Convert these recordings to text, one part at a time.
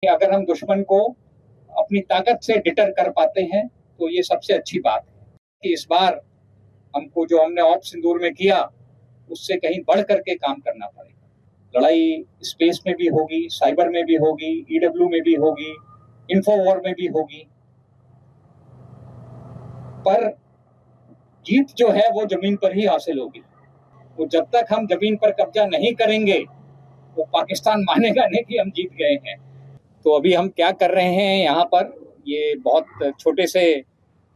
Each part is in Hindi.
कि अगर हम दुश्मन को अपनी ताकत से डिटर कर पाते हैं तो ये सबसे अच्छी बात है कि इस बार हमको जो हमने ऑप सिंदूर में किया उससे कहीं बढ़ करके काम करना पड़ेगा। लड़ाई स्पेस में भी होगी, साइबर में भी होगी, ईडब्ल्यू में भी होगी, इन्फोवॉर में भी होगी, पर जीत जो है वो जमीन पर ही हासिल होगी। तो जब तक हम जमीन पर कब्जा नहीं करेंगे वो पाकिस्तान मानेगा नहीं कि हम जीत गए हैं। तो अभी हम क्या कर रहे हैं यहाँ पर, ये बहुत छोटे से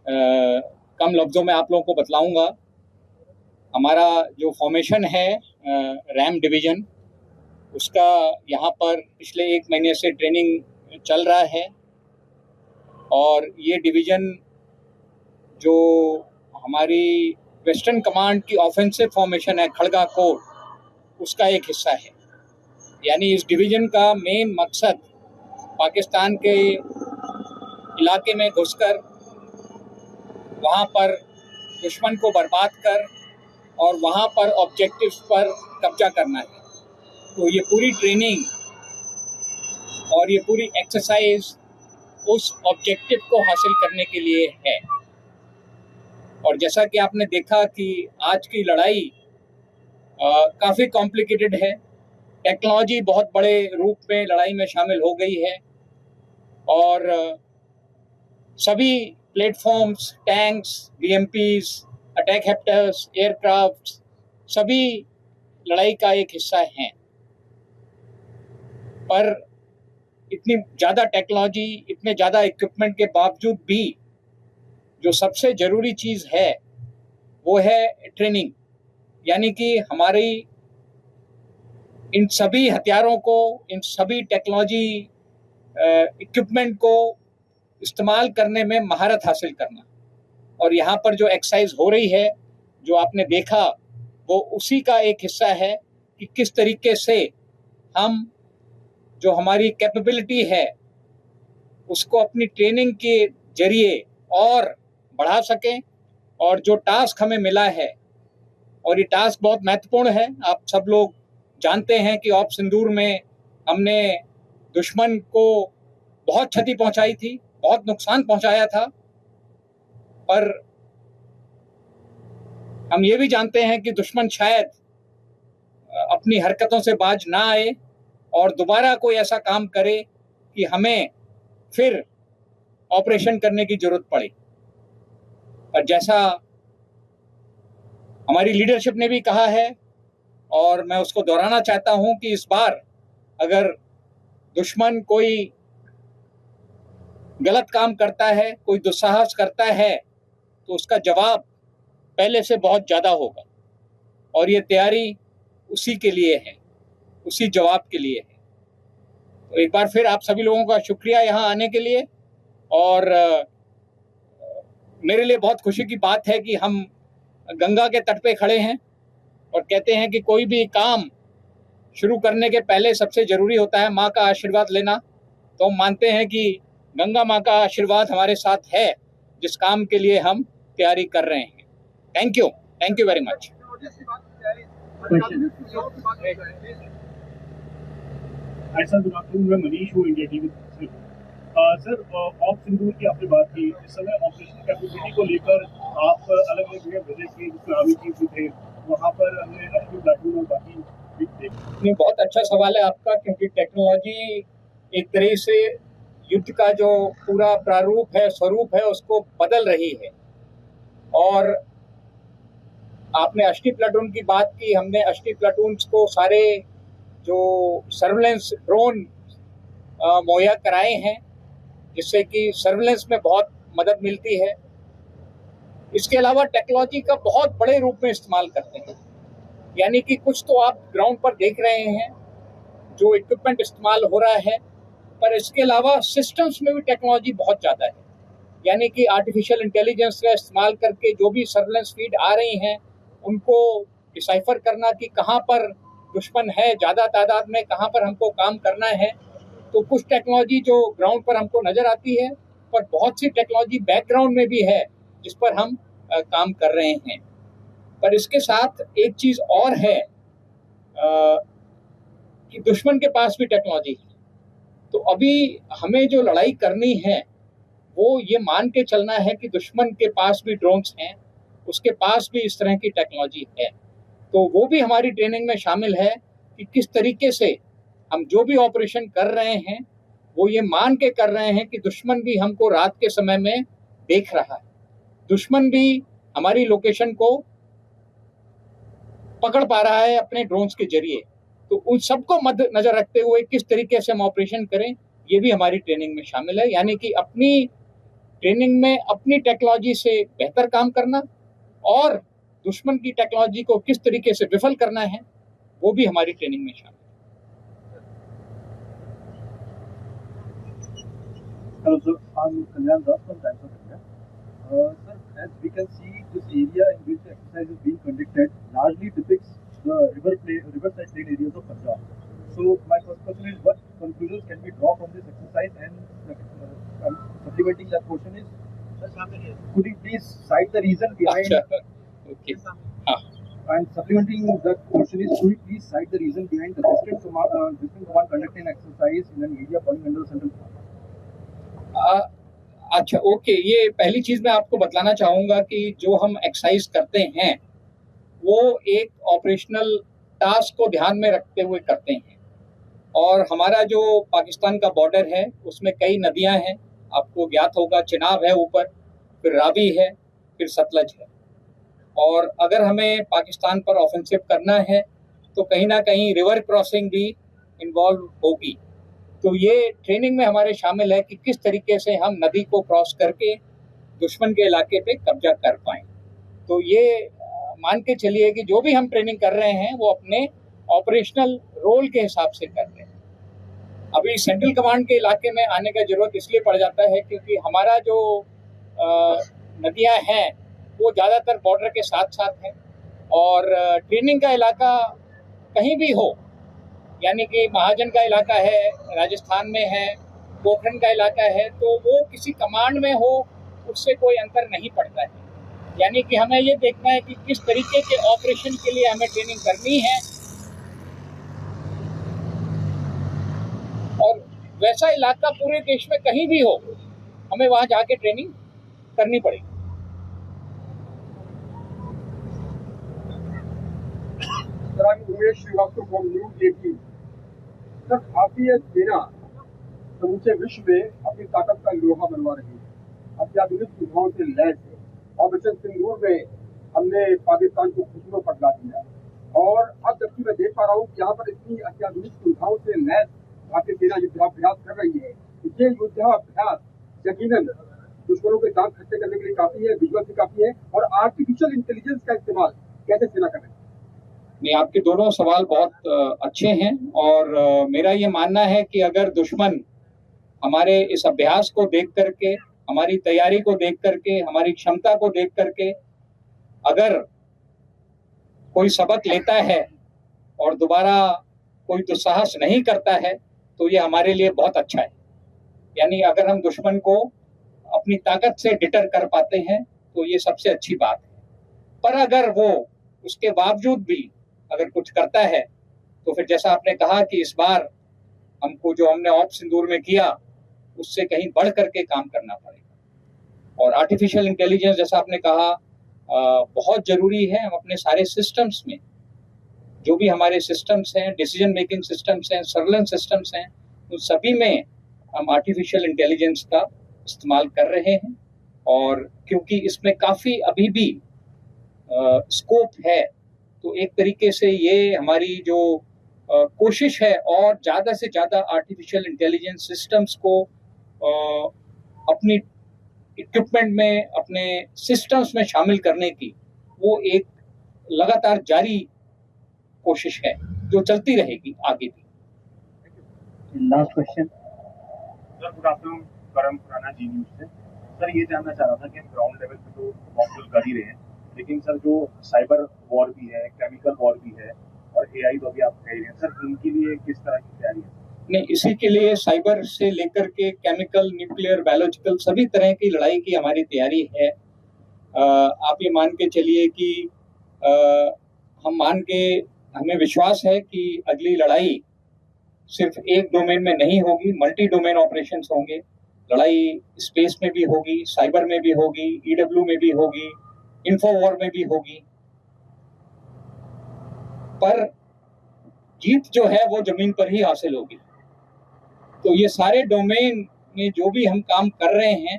कम लफ्जों में आप लोगों को बतलाऊंगा। हमारा जो फॉर्मेशन है रैम डिवीजन, उसका यहाँ पर पिछले 1 महीने से ट्रेनिंग चल रहा है और ये डिवीजन जो हमारी वेस्टर्न कमांड की ऑफेंसिव फॉर्मेशन है खड़गा कोर, उसका एक हिस्सा है। यानी इस डिवीजन का मेन मकसद पाकिस्तान के इलाके में घुसकर वहाँ पर दुश्मन को बर्बाद कर और वहाँ पर ऑब्जेक्टिव्स पर कब्जा करना है। तो ये पूरी ट्रेनिंग और ये पूरी एक्सरसाइज उस ऑब्जेक्टिव को हासिल करने के लिए है। और जैसा कि आपने देखा कि आज की लड़ाई काफ़ी कॉम्प्लिकेटेड है। टेक्नोलॉजी बहुत बड़े रूप में लड़ाई में शामिल हो गई है और सभी प्लेटफॉर्म्स, टैंक्स, बीएमपीज, अटैक हेप्टर्स, एयरक्राफ्ट, सभी लड़ाई का एक हिस्सा हैं। पर इतनी ज़्यादा टेक्नोलॉजी, इतने ज़्यादा इक्विपमेंट के बावजूद भी जो सबसे ज़रूरी चीज़ है वो है ट्रेनिंग। यानी कि हमारी इन सभी हथियारों को, इन सभी टेक्नोलॉजी इक्विपमेंट को इस्तेमाल करने में महारत हासिल करना। और यहाँ पर जो एक्सरसाइज हो रही है, जो आपने देखा, वो उसी का एक हिस्सा है कि किस तरीके से हम जो हमारी कैपेबिलिटी है उसको अपनी ट्रेनिंग के जरिए और बढ़ा सकें। और जो टास्क हमें मिला है, और ये टास्क बहुत महत्वपूर्ण है, आप सब लोग जानते हैं कि ऑप सिंदूर में हमने दुश्मन को बहुत क्षति पहुंचाई थी, बहुत नुकसान पहुंचाया था, पर हम ये भी जानते हैं कि दुश्मन शायद अपनी हरकतों से बाज ना आए और दोबारा कोई ऐसा काम करे कि हमें फिर ऑपरेशन करने की जरूरत पड़े। और जैसा हमारी लीडरशिप ने भी कहा है और मैं उसको दोहराना चाहता हूं कि इस बार अगर दुश्मन कोई गलत काम करता है, कोई दुस्साहस करता है, तो उसका जवाब पहले से बहुत ज़्यादा होगा। और ये तैयारी उसी के लिए है, उसी जवाब के लिए है। तो एक बार फिर आप सभी लोगों का शुक्रिया यहाँ आने के लिए। और मेरे लिए बहुत खुशी की बात है कि हम गंगा के तट पे खड़े हैं और कहते हैं कि कोई भी काम शुरू करने के पहले सबसे ज़रूरी होता है माँ का आशीर्वाद लेना। तो हम मानते हैं कि गंगा माँ का आशीर्वाद हमारे साथ है, जिस काम के लिए हम तैयारी कर रहे हैं। Thank you very much. Sir, good afternoon, मैं मनीष हूँ, इंडिया टीवी से। सर, ऑप सिंदूर की आपने बात की, इस समय ऑपरेशन कैपेबिलिटी को लेकर आप अलग अलग जगह विजिट किए, जिसमें आर्मी चीफ भी थे, वहाँ पर हमने अश्विन प्लाटून और बाकी भी थे। बहुत अच्छा सवाल है आपका, क्योंकि टेक्नोलॉजी एक तरह से युद्ध का जो पूरा प्रारूप है, स्वरूप है, उसको बदल रही है। और आपने अश्विन प्लाटून की बात की, हमने अश्विन प्लाटून को सारे जो सर्विलेंस ड्रोन मुहैया कराए हैं, जिससे कि सर्विलेंस में बहुत मदद मिलती है। इसके अलावा टेक्नोलॉजी का बहुत बड़े रूप में इस्तेमाल करते हैं। यानी कि कुछ तो आप ग्राउंड पर देख रहे हैं जो इक्विपमेंट इस्तेमाल हो रहा है, पर इसके अलावा सिस्टम्स में भी टेक्नोलॉजी बहुत ज़्यादा है। यानी कि आर्टिफिशियल इंटेलिजेंस का इस्तेमाल करके जो भी सर्विलेंस फीड आ रही हैं उनको डिसाइफर करना कि कहाँ पर दुश्मन है ज़्यादा तादाद में, कहाँ पर हमको काम करना है। तो कुछ टेक्नोलॉजी जो ग्राउंड पर हमको नज़र आती है, पर बहुत सी टेक्नोलॉजी बैकग्राउंड में भी है जिस पर हम काम कर रहे हैं। पर इसके साथ एक चीज़ और है कि दुश्मन के पास भी टेक्नोलॉजी है। तो अभी हमें जो लड़ाई करनी है वो ये मान के चलना है कि दुश्मन के पास भी ड्रोन्स हैं, उसके पास भी इस तरह की टेक्नोलॉजी है। तो वो भी हमारी ट्रेनिंग में शामिल है कि किस तरीके से हम जो भी ऑपरेशन कर रहे हैं वो ये मान के कर रहे हैं कि दुश्मन भी हमको रात के समय में देख रहा है, दुश्मन भी हमारी लोकेशन को पकड़ पा रहा है अपने ड्रोन्स के जरिए। तो उन सबको मद्द नजर रखते हुए किस तरीके से हम ऑपरेशन करें ये भी हमारी ट्रेनिंग में शामिल है। यानी कि अपनी ट्रेनिंग में अपनी टेक्नोलॉजी से बेहतर काम करना और दुश्मन की टेक्नोलॉजी को किस तरीके से विफल करना है वो भी हमारी ट्रेनिंग में शामिल है। Hello, sir. I'm Kalyan Das from Times of India. Sir, as we can see, this area in which the exercise is being conducted largely depicts the riverside plain areas of Punjab. So, my first question is, what conclusions can we draw from this exercise? And supplementing that question is, could you please cite the reason behind? Okay. And supplementing that question is, could you please cite the reason behind the Western Command conducting an exercise in an area falling under the Central Command? अच्छा, ओके। ये पहली चीज मैं आपको बतलाना चाहूंगा कि जो हम एक्सरसाइज करते हैं वो एक ऑपरेशनल टास्क को ध्यान में रखते हुए करते हैं। और हमारा जो पाकिस्तान का बॉर्डर है उसमें कई नदियां हैं, आपको ज्ञात होगा, चिनाब है ऊपर, फिर रावी है, फिर सतलज है। और अगर हमें पाकिस्तान पर ऑफेंसिव करना है तो कहीं ना कहीं रिवर क्रॉसिंग भी इन्वॉल्व होगी। तो ये ट्रेनिंग में हमारे शामिल है कि किस तरीके से हम नदी को क्रॉस करके दुश्मन के इलाके पे कब्जा कर पाएं। तो ये मान के चलिए कि जो भी हम ट्रेनिंग कर रहे हैं वो अपने ऑपरेशनल रोल के हिसाब से कर रहे हैं। अभी सेंट्रल कमांड के इलाके में आने का जरूरत इसलिए पड़ जाता है क्योंकि हमारा जो नदियां हैं वो ज़्यादातर बॉर्डर के साथ साथ हैं और ट्रेनिंग का इलाका कहीं भी हो, यानी कि महाजन का इलाका है, राजस्थान में है, पोखरण का इलाका है, तो वो किसी कमांड में हो उससे कोई अंतर नहीं पड़ता है। यानी कि हमें ये देखना है कि किस तरीके के ऑपरेशन के लिए हमें ट्रेनिंग करनी है और वैसा इलाका पूरे देश में कहीं भी हो हमें वहां जाके ट्रेनिंग करनी पड़ेगी। Sir, I'm Umesh Shrivastava from News 18। Sir, भारतीय सेना समूचे विश्व में अपनी ताकत का लोहा बनवा रही है, अत्याधुनिक सुविधाओं से लैस है। ऑपरेशन सिंदूर में हमने पाकिस्तान को खुशबू पकड़ा दिया और अब जबकि मैं देख पा रहा हूँ कि यहाँ पर इतनी अत्याधुनिक सुविधाओं से लैस भारतीय सेना युद्धाभ्यास कर रही है। ये युद्धाभ्यास यकीनन दुश्मनों के दांत खट्टे करने के लिए काफी है, विजुअल भी काफी है। और आर्टिफिशियल इंटेलिजेंस का इस्तेमाल कैसे सेना कर रही है? नहीं, आपके दोनों सवाल बहुत अच्छे हैं और मेरा ये मानना है कि अगर दुश्मन हमारे इस अभ्यास को देख करके, हमारी तैयारी को देख करके, हमारी क्षमता को देख करके अगर कोई सबक लेता है और दोबारा कोई दुस्साहस नहीं करता है तो ये हमारे लिए बहुत अच्छा है। यानी अगर हम दुश्मन को अपनी ताकत से डिटर कर पाते हैं तो ये सबसे अच्छी बात है। पर अगर वो उसके बावजूद भी अगर कुछ करता है तो फिर जैसा आपने कहा कि इस बार हमको जो हमने ऑप सिंदूर में किया उससे कहीं बढ़ करके काम करना पड़ेगा। और आर्टिफिशियल इंटेलिजेंस जैसा आपने कहा बहुत जरूरी है। हम अपने सारे सिस्टम्स में जो भी हमारे सिस्टम्स हैं, डिसीजन मेकिंग सिस्टम्स हैं, सर्वेलेंस सिस्टम्स हैं, उन सभी में हम आर्टिफिशियल इंटेलिजेंस का इस्तेमाल कर रहे हैं। और क्योंकि इसमें काफ़ी अभी भी स्कोप है तो एक तरीके से ये हमारी जो कोशिश है और ज़्यादा से ज़्यादा आर्टिफिशियल इंटेलिजेंस सिस्टम्स को अपनी इक्विपमेंट में, अपने सिस्टम्स में शामिल करने की वो एक लगातार जारी कोशिश है जो चलती रहेगी आगे भी। Last question sir, good afternoon, करम खुराना, जी न्यूज से। सर, ये जानना चाह रहा था कि हम ग्राउंड लेवल पे तो मॉकड्रिल कर ही रहे हैं, लेकिन सर जो साइबर वॉर भी है, केमिकल वॉर भी है और एआई तो भी आप कह रहे हैं, सर इनके लिए किस तरह की तैयारी है? नहीं, इसी के लिए साइबर से लेकर के केमिकल, न्यूक्लियर, बायोलॉजिकल सभी तरह की लड़ाई की हमारी तैयारी है। आप ये मान के चलिए कि हमें विश्वास है कि अगली लड़ाई सिर्फ एक डोमेन में नहीं होगी, मल्टी डोमेन ऑपरेशंस होंगे। लड़ाई स्पेस में भी होगी, साइबर में भी होगी, ईडब्ल्यू में भी होगी, इन्फोवॉर में भी होगी। पर जीत जो है वो जमीन पर ही हासिल होगी। तो ये सारे डोमेन में जो भी हम काम कर रहे हैं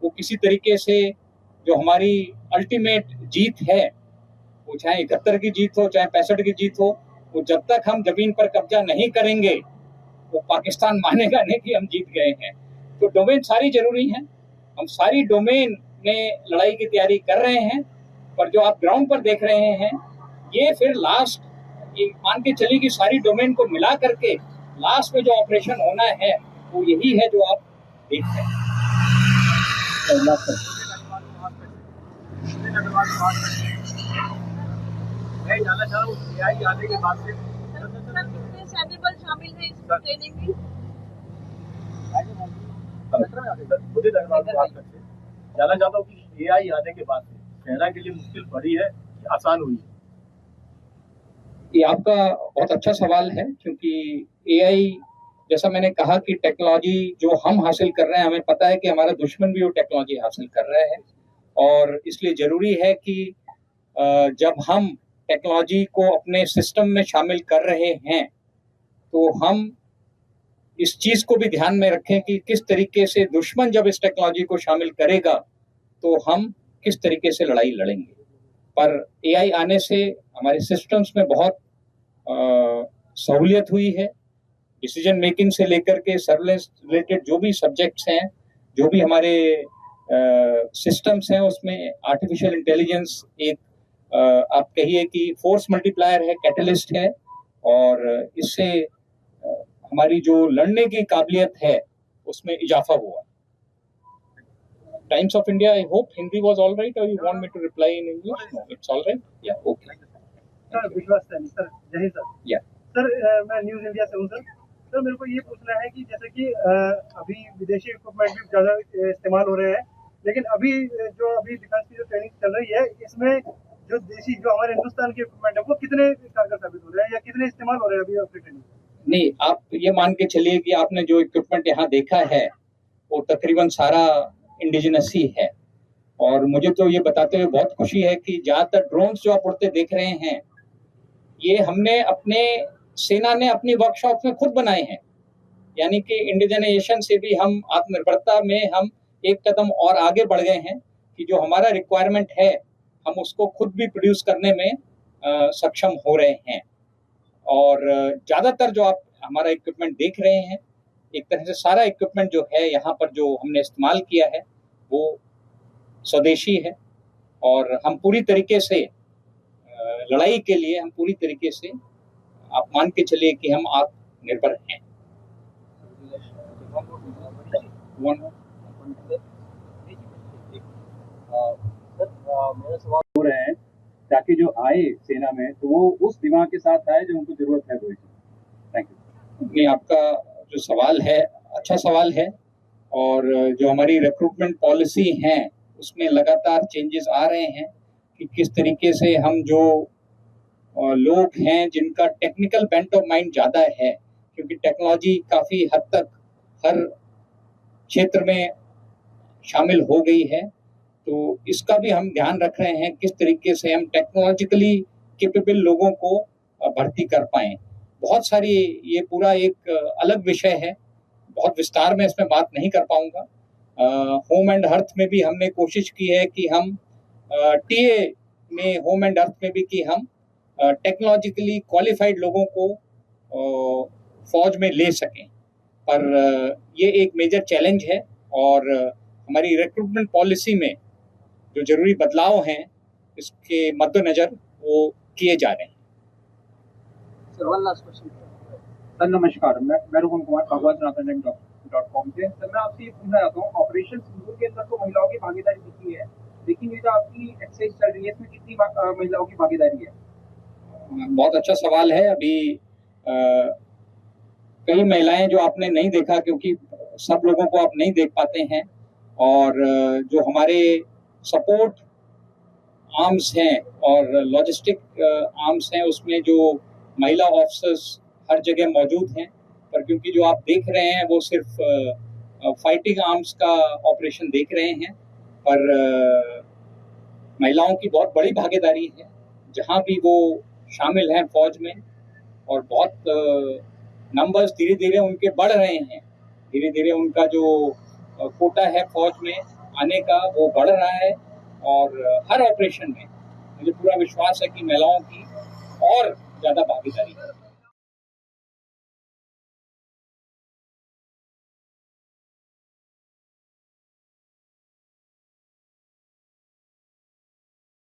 वो किसी तरीके से जो हमारी अल्टीमेट जीत है, वो चाहे 71 की जीत हो, चाहे 65 की जीत हो, वो जब तक हम जमीन पर कब्जा नहीं करेंगे वो पाकिस्तान मानेगा नहीं कि हम जीत गए हैं। तो डोमेन सारी जरूरी हैं, हम सारी डोमेन में लड़ाई की तैयारी कर रहे हैं। पर जो आप ग्राउंड पर देख रहे हैं ये फिर लास्ट, ये मान के चलिए कि सारी डोमेन को मिला करके लास्ट में जो ऑपरेशन होना है वो यही है जो आप देख रहे हैं। मैं जानना चाह रहा हूँ AI आने के बाद से कितने सैन्य बल शामिल हैं इस ट्रेनिंग में? मुझे जानना चाहता हूँ कि AI आने के बाद से सेना के लिए मुश्किल बढ़ी है कि आसान हुई है? ये आपका बहुत अच्छा सवाल है, क्योंकि AI, जैसा मैंने कहा कि टेक्नोलॉजी जो हम हासिल कर रहे हैं, हमें पता है कि हमारा दुश्मन भी वो टेक्नोलॉजी हासिल कर रहा है। और इसलिए जरूरी है कि जब हम टेक्नोलॉजी को अपने सिस्टम में शामिल कर रहे हैं तो हम इस चीज को भी ध्यान में रखें कि किस तरीके से दुश्मन जब इस टेक्नोलॉजी को शामिल करेगा तो हम किस तरीके से लड़ाई लड़ेंगे। पर AI आने से हमारे सिस्टम्स में बहुत सहूलियत हुई है। डिसीजन मेकिंग से लेकर के सर्विलेंस रिलेटेड जो भी सब्जेक्ट्स हैं, जो भी हमारे सिस्टम्स हैं, उसमें आर्टिफिशियल इंटेलिजेंस एक आप कहिए कि फोर्स मल्टीप्लायर है, कैटलिस्ट है। और इससे हमारी जो लड़ने की काबिलियत है उसमें इजाफा हुआ। Times of India, I hope Hindi was all right, or you want me to reply in English? No, it's all right. Yeah, okay. Sir विश्वास सर, जय सर। Yeah. सर मैं न्यूज़ इंडिया से हूँ सर। सर मेरे को ये पूछना है कि जैसे कि अभी विदेशी इक्विपमेंट भी ज़्यादा इस्तेमाल हो रहे हैं, लेकिन अभी डिफेंस की जो ट्रेनिंग चल रही है इसमें जो देशी जो हमारे हिंदुस्तान के इक्विपमेंट है वो कितने कारगर साबित हो रहे हैं या कितने इस्तेमाल हो रहे हैं अभी आपकी ट्रेनिंग? नहीं, आप ये मान के चलिए कि आपने जो इक्विपमेंट यहाँ देखा है वो तकरीबन सारा इंडिजिनस ही है। और मुझे तो ये बताते हुए बहुत खुशी है कि ज़्यादातर ड्रोन्स जो आप उड़ते देख रहे हैं ये हमने अपने सेना ने अपनी वर्कशॉप में खुद बनाए हैं। यानी कि इंडिजनाइजेशन से भी हम आत्मनिर्भरता में हम एक कदम और आगे बढ़ गए हैं कि जो हमारा रिक्वायरमेंट है हम उसको खुद भी प्रोड्यूस करने में सक्षम हो रहे हैं। और ज़्यादातर जो आप हमारा इक्विपमेंट देख रहे हैं, एक तरह से सारा इक्विपमेंट जो है यहाँ पर जो हमने इस्तेमाल किया है वो स्वदेशी है। और हम पूरी तरीके से लड़ाई के लिए हम पूरी तरीके से आप मान के चलिए कि हम आत्मनिर्भर हैं। मेरा सवाल हो रहे हैं ताकि जो आए सेना में तो वो उस दिमाग के साथ आए जो उनको जरूरत है। Thank you. नहीं, आपका जो सवाल है अच्छा सवाल है। और जो हमारी रिक्रूटमेंट पॉलिसी है उसमें लगातार चेंजेस आ रहे हैं कि किस तरीके से हम जो लोग हैं जिनका टेक्निकल बेंट ऑफ माइंड ज़्यादा है, क्योंकि टेक्नोलॉजी काफ़ी हद तक हर क्षेत्र में शामिल हो गई है, तो इसका भी हम ध्यान रख रहे हैं किस तरीके से हम टेक्नोलॉजिकली कैपेबल लोगों को भर्ती कर पाएँ। बहुत सारी, ये पूरा एक अलग विषय है, बहुत विस्तार में इसमें बात नहीं कर पाऊंगा। होम एंड अर्थ में भी हमने कोशिश की है कि हम टीए में, होम एंड अर्थ में भी कि हम टेक्नोलॉजिकली क्वालिफाइड लोगों को फौज में ले सकें। पर ये एक मेजर चैलेंज है और हमारी रिक्रूटमेंट पॉलिसी में जो जरूरी बदलाव हैं इसके मद्देनजर वो किए जा रहे हैं। Sir one last question. Sir नमस्कार, मैं रोहन कुमार भगवत.com से। सर मैं आपसे ये पूछना चाहता हूँ, ऑपरेशन सिंदूर के अंदर तो महिलाओं की भागीदारी दिखी है, लेकिन ये जो आपकी एक्सरसाइज चल रही है इसमें कितनी महिलाओं की भागीदारी है? बहुत अच्छा सवाल है। अभी कई महिलाएं जो आपने नहीं देखा, क्योंकि सब लोगों को आप नहीं देख पाते हैं, और जो हमारे सपोर्ट आर्म्स हैं और लॉजिस्टिक आर्म्स हैं उसमें जो महिला ऑफिसर्स हर जगह मौजूद हैं। पर क्योंकि जो आप देख रहे हैं वो सिर्फ फाइटिंग आर्म्स का ऑपरेशन देख रहे हैं, पर महिलाओं की बहुत बड़ी भागीदारी है जहां भी वो शामिल हैं फौज में, और बहुत नंबर्स धीरे धीरे उनके बढ़ रहे हैं। धीरे धीरे उनका जो कोटा है फौज में आने का वो बढ़ रहा है, और हर ऑपरेशन में मुझे पूरा विश्वास है कि महिलाओं की और ज़्यादा भागीदारी है।